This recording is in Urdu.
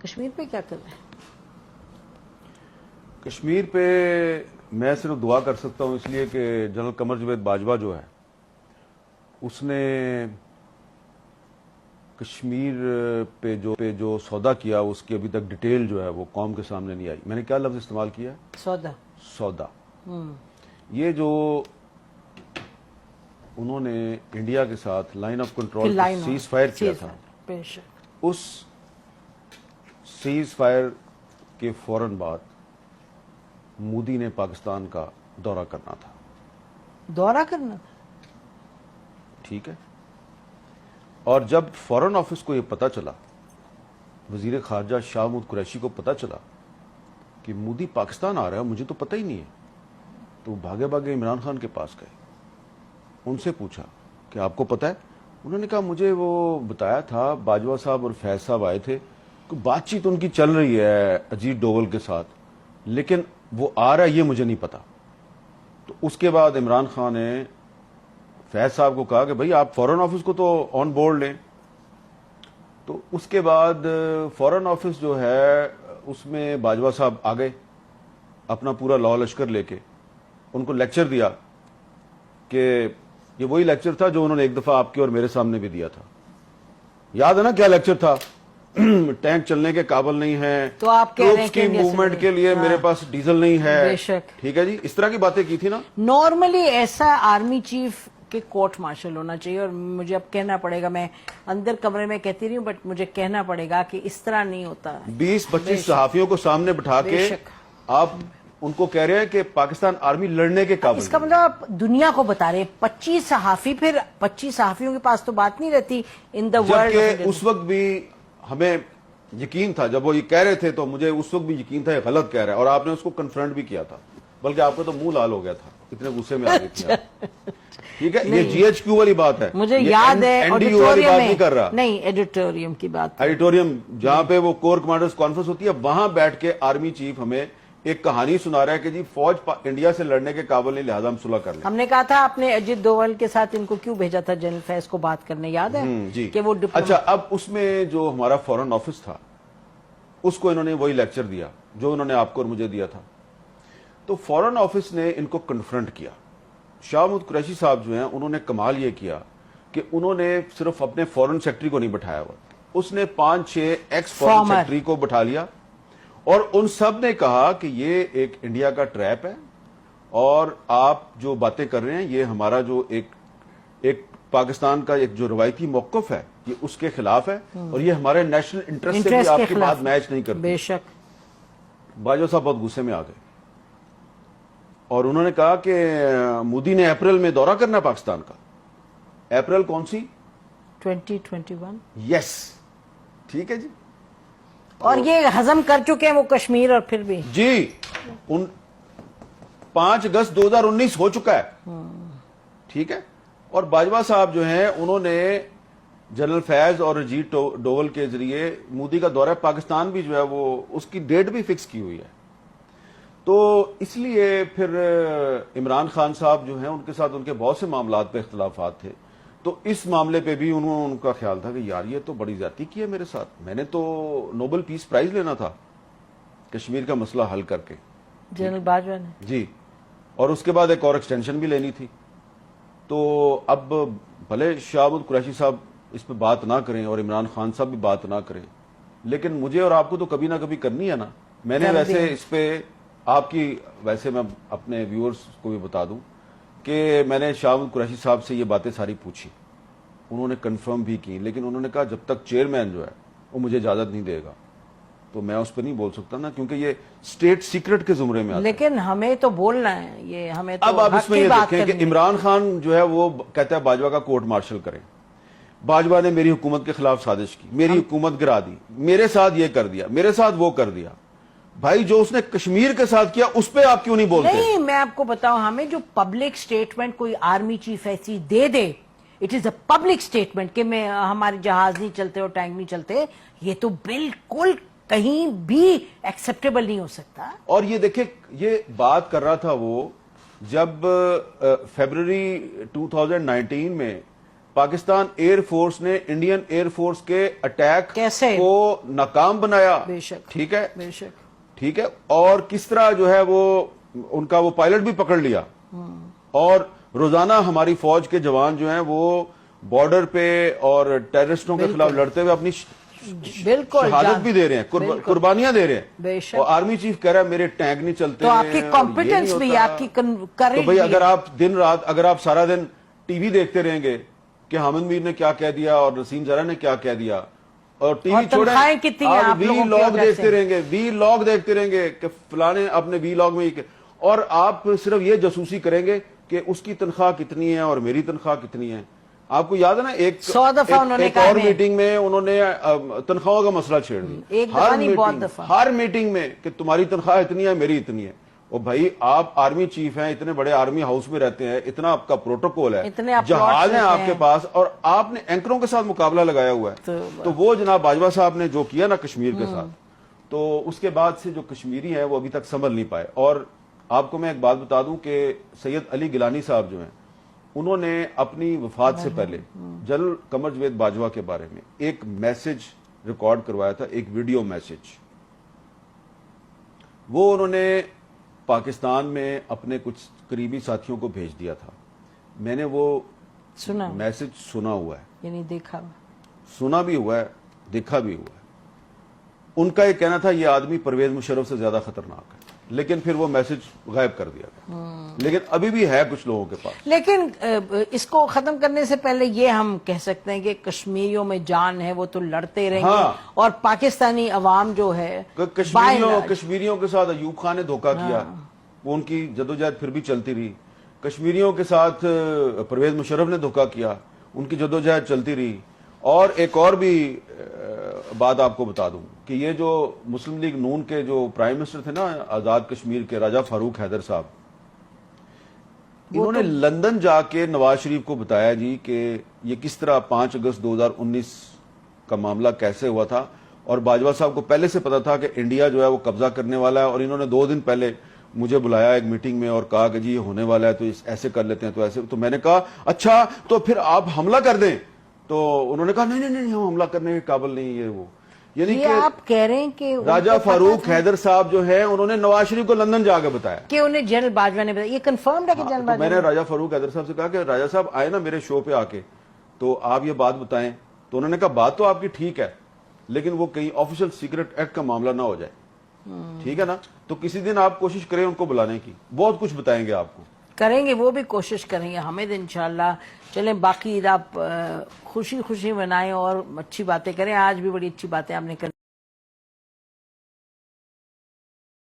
کشمیر پہ کیا کر رہے ہیں؟ کشمیر پہ میں صرف دعا کر سکتا ہوں، اس لیے کہ جنرل قمر جاوید باجوہ جو ہے اس نے کشمیر پہ جو سودا کیا اس کی ابھی تک ڈیٹیل جو ہے وہ قوم کے سامنے نہیں آئی. میں نے کیا لفظ استعمال کیا؟ سودا. یہ جو انہوں نے انڈیا کے ساتھ line of control cease fire کیا تھا، اس سیز فائر کے فوراً بعد مودی نے پاکستان کا دورہ کرنا تھا. ٹھیک ہے. اور جب فورن آفس کو یہ پتا چلا، وزیر خارجہ شاہ محمود قریشی کو پتا چلا کہ مودی پاکستان آ رہا ہے، مجھے تو پتہ ہی نہیں ہے، تو بھاگے بھاگے عمران خان کے پاس گئے. ان سے پوچھا کہ آپ کو پتا ہے؟ انہوں نے کہا مجھے وہ بتایا تھا، باجوہ صاحب اور فیض صاحب آئے تھے، بات چیت ان کی چل رہی ہے اجیت ڈوول کے ساتھ، لیکن وہ آ رہا ہے یہ مجھے نہیں پتا. تو اس کے بعد عمران خان نے فیض صاحب کو کہا کہ بھائی آپ فورن آفس کو تو آن بورڈ لیں. تو اس کے بعد فورن آفس جو ہے اس میں باجوہ صاحب آ گئے اپنا پورا لاء لشکر لے کے. ان کو لیکچر دیا کہ یہ وہی لیکچر تھا جو انہوں نے ایک دفعہ آپ کے اور میرے سامنے بھی دیا تھا. یاد ہے نا کیا لیکچر تھا؟ ٹینک چلنے کے قابل نہیں ہے، تو آپ کہہ رہے ہیں کی موومنٹ کے لیے میرے پاس ڈیزل نہیں ہے. ٹھیک ہے جی، اس طرح کی باتیں کی تھی نا. نارملی ایسا آرمی چیف کے کورٹ مارشل ہونا چاہیے، اور مجھے اب کہنا پڑے گا، میں اندر کمرے میں کہتی رہی ہوں بٹ مجھے کہنا پڑے گا کہ اس طرح نہیں ہوتا. 20-25 صحافیوں کو سامنے بٹھا کے آپ ان کو کہہ رہے ہیں کہ پاکستان آرمی لڑنے کے قابل. اس کا مطلب آپ دنیا کو بتا رہے ہیں 25 صحافی، پھر 25 صحافیوں کے پاس تو بات نہیں رہتی ان دا ورلڈ. جبکہ اس وقت بھی ہمیں یقین تھا، جب وہ یہ کہہ رہے تھے تو مجھے اس وقت بھی یقین تھا یہ غلط کہہ رہا ہے، اور آپ نے اس کو کنفرنٹ بھی کیا تھا، بلکہ آپ کا تو منہ لال ہو گیا تھا، اتنے غصے میں آ گئی تھی. ٹھیک ہے، یہ جی ایچ کیو والی بات ہے، مجھے یاد ہے ایڈیٹوریم نہیں کر رہا، نہیں ایڈیٹوریم کی بات، ایڈیٹوریم جہاں پہ وہ کور کمانڈرز کانفرنس ہوتی ہے، وہاں بیٹھ کے آرمی چیف ہمیں ایک کہانی سنا رہا ہے کہ جی فوج انڈیا سے لڑنے کے قابل نہیں، لہذا ہم صلح کر لیں. ہم نے کہا تھا آپ نے اجیت ڈوول کے ساتھ ان کو کیوں بھیجا تھا جنرل فیض کو بات کرنے، یاد ہے؟ جی کہ وہ اچھا. اب اس میں جو ہمارا فورن آفس تھا اس کو انہوں نے وہی لیکچر دیا جو انہوں نے آپ کو اور مجھے دیا تھا. تو فورن آفس نے ان کو کنفرنٹ کیا. شاہ محمود قریشی صاحب جو ہیں انہوں نے کمال یہ کیا کہ انہوں نے صرف اپنے فورن سیکٹری کو نہیں بٹھایا ہوا، اس نے 5-6 ایکس فورن سیکٹری کو بٹھا لیا، اور ان سب نے کہا کہ یہ ایک انڈیا کا ٹریپ ہے، اور آپ جو باتیں کر رہے ہیں یہ ہمارا جو ایک پاکستان کا ایک جو روایتی موقف ہے یہ اس کے خلاف ہے، اور یہ ہمارے نیشنل انٹرسٹ سے بھی آپ کی بات میچ نہیں کرتی. بے شک. باجوہ صاحب بہت غصے میں آ گئے اور انہوں نے کہا کہ مودی نے اپریل میں دورہ کرنا ہے پاکستان کا. اپریل کون سی؟ 2021. یس. ٹھیک ہے جی. اور یہ ہضم کر چکے ہیں وہ کشمیر، اور پھر بھی جی 5 اگست 2019 ہو چکا ہے. ٹھیک ہے. اور باجوہ صاحب جو ہیں انہوں نے جنرل فیض اور اجیت ڈوول کے ذریعے مودی کا دورہ پاکستان بھی جو ہے وہ اس کی ڈیٹ بھی فکس کی ہوئی ہے. تو اس لیے پھر عمران خان صاحب جو ہیں ان کے ساتھ ان کے بہت سے معاملات پہ اختلافات تھے، تو اس معاملے پہ بھی ان کا خیال تھا کہ یار یہ تو بڑی زیادتی کی ہے میرے ساتھ، میں نے تو نوبل پیس پرائز لینا تھا کشمیر کا مسئلہ حل کر کے. جنرل باجوہ نے جی، اور اس کے بعد ایک اور ایکسٹینشن بھی لینی تھی. تو اب بھلے شاہ محمود قریشی صاحب اس پہ بات نہ کریں اور عمران خان صاحب بھی بات نہ کریں، لیکن مجھے اور آپ کو تو کبھی نہ کبھی کرنی ہے نا. میں نے ویسے اس پہ آپ کی، ویسے میں اپنے ویورز کو بھی بتا دوں کہ میں نے شاہ محمود قریشی صاحب سے یہ باتیں ساری پوچھی، انہوں نے کنفرم بھی کی، لیکن انہوں نے کہا جب تک چیئرمین جو ہے وہ مجھے اجازت نہیں دے گا تو میں اس پہ نہیں بول سکتا نا، کیونکہ یہ اسٹیٹ سیکرٹ کے زمرے میں آتا ہے. لیکن ہمیں تو بولنا ہے، یہ ہمیں تو اب آپ اس میں یہ دیکھیں کہ عمران خان جو ہے وہ کہتا ہے باجوہ کا کورٹ مارشل کریں. باجوہ نے میری حکومت کے خلاف سازش کی، میری حکومت گرا دی، میرے ساتھ یہ کر دیا، میرے ساتھ وہ کر دیا. بھائی جو اس نے کشمیر کے ساتھ کیا اس پہ آپ کیوں نہیں بولتے؟ نہیں، میں آپ کو بتاؤں، ہمیں جو پبلک سٹیٹمنٹ کوئی آرمی چیف ایسی دے دے، it is a public statement کہ میں ہمارے جہاز نہیں چلتے اور ٹینک نہیں چلتے، یہ تو بالکل کہیں بھی ایکسپٹیبل نہیں ہو سکتا. اور یہ دیکھیں، یہ بات کر رہا تھا وہ جب فیبروری 2019 میں پاکستان ایئر فورس نے انڈین ایئر فورس کے اٹیک کیسے کو ناکام بنایا. بے شک ٹھیک ہے, بے شک. ٹھیک ہے, اور کس طرح جو ہے وہ ان کا وہ پائلٹ بھی پکڑ لیا, اور روزانہ ہماری فوج کے جوان جو ہیں وہ بارڈر پہ اور ٹیررسٹوں کے خلاف لڑتے ہوئے اپنی بالکل شہادت بھی دے رہے ہیں, قربانیاں دے رہے ہیں. بے شک. اور آرمی چیف کہہ رہا ہے میرے ٹینک نہیں چلتے. تو آپ کی کمپیٹنس بھی, آپ کی تو کریج بھئی اگر آپ دن رات, اگر آپ سارا دن ٹی وی دیکھتے رہیں گے کہ حامد میر نے کیا کہہ دیا اور نسیم زرا نے کیا کہہ دیا, اور ٹی وی چھوڑیں آپ وی لاگ دیکھتے رہیں گے, وی لاگ دیکھتے رہیں گے کہ فلانے اپنے وی لاگ میں, اور آپ صرف یہ جاسوسی کریں گے کہ اس کی تنخواہ کتنی ہے اور میری تنخواہ کتنی ہے. آپ کو یاد ہے نا ایک 100 دفعہ انہوں نے ایک اور میٹنگ میں انہوں نے تنخواہوں کا مسئلہ چھیڑ دیا, ایک دفعہ نہیں بہت دفعہ, ہر میٹنگ میں کہ تمہاری تنخواہ اتنی ہے میری اتنی ہے. اور بھائی آپ آرمی چیف ہیں, اتنے بڑے آرمی ہاؤس میں رہتے ہیں, اتنا آپ کا پروٹوکول ہے, جہاز ہیں آپ کے پاس, اور آپ نے اینکروں کے ساتھ مقابلہ لگایا ہوا ہے. تو وہ جناب باجوہ صاحب نے جو کیا نا کشمیر کے ساتھ, تو اس کے بعد سے جو کشمیری ہیں وہ ابھی تک سنبھل نہیں پائے. اور آپ کو میں ایک بات بتا دوں کہ سید علی گیلانی صاحب جو ہیں انہوں نے اپنی وفات سے پہلے جنرل قمر جاوید باجوہ کے بارے میں ایک میسج ریکارڈ کروایا تھا, ایک ویڈیو میسج. وہ انہوں نے پاکستان میں اپنے کچھ قریبی ساتھیوں کو بھیج دیا تھا. میں نے وہ میسج سنا ہوا ہے, یعنی دیکھا, سنا بھی ہوا ہے, دیکھا بھی ہوا ہے. ان کا یہ کہنا تھا یہ آدمی پرویز مشرف سے زیادہ خطرناک ہے, لیکن پھر وہ میسج غائب کر دیا گیا. لیکن ابھی بھی ہے کچھ لوگوں کے پاس. لیکن اس کو ختم کرنے سے پہلے یہ ہم کہہ سکتے ہیں کہ کشمیریوں میں جان ہے, وہ تو لڑتے رہیں گے, اور پاکستانی عوام جو ہے کشمیریوں کے ساتھ ایوب خان نے دھوکہ کیا, وہ ان کی جدوجہد پھر بھی چلتی رہی. کشمیریوں کے ساتھ پرویز مشرف نے دھوکہ کیا, ان کی جدوجہد چلتی رہی. اور ایک اور بھی بات آپ کو بتا دوں کہ یہ جو مسلم لیگ نون کے جو پرائم منسٹر تھے نا آزاد کشمیر کے, راجہ فاروق حیدر صاحب, انہوں نے لندن جا کے نواز شریف کو بتایا جی کہ یہ کس طرح 5 اگست 2019 کا معاملہ کیسے ہوا تھا, اور باجوہ صاحب کو پہلے سے پتا تھا کہ انڈیا جو ہے وہ قبضہ کرنے والا ہے, اور انہوں نے 2 دن پہلے مجھے بلایا ایک میٹنگ میں اور کہا کہ جی یہ ہونے والا ہے, تو ایسے کر لیتے ہیں, تو ایسے. تو میں نے کہا اچھا تو پھر آپ حملہ کر دیں. تو انہوں نے کہا نہیں نہیں ہم حملہ کرنے کے قابل نہیں, یہ وہ. یعنی کہ آپ کہہ رہے ہیں کہ راجہ فاروق حیدر صاحب جو ہے انہوں نے نواز شریف کو لندن جا کے بتایا کہ انہیں جنرل باجوہ نے بتایا. یہ کنفرمڈ ہے کہ جنرل باجوہ, میں نے راجہ فاروق حیدر صاحب سے کہا کہ راجہ صاحب آئے نا میرے شو پہ آ کے, تو آپ یہ بات بتائیں. تو انہوں نے کہا بات تو آپ کی ٹھیک ہے, لیکن وہ کہیں آفیشل سیکرٹ ایکٹ کا معاملہ نہ ہو جائے, ٹھیک ہے نا. تو کسی دن آپ کوشش کریں ان کو بلانے کی, بہت کچھ بتائیں گے آپ کو. کریں گے, وہ بھی کوشش کریں گے حامد انشاءاللہ. چلیں باقی آپ خوشی خوشی منائیں اور اچھی باتیں کریں. آج بھی بڑی اچھی باتیں آپ نے کر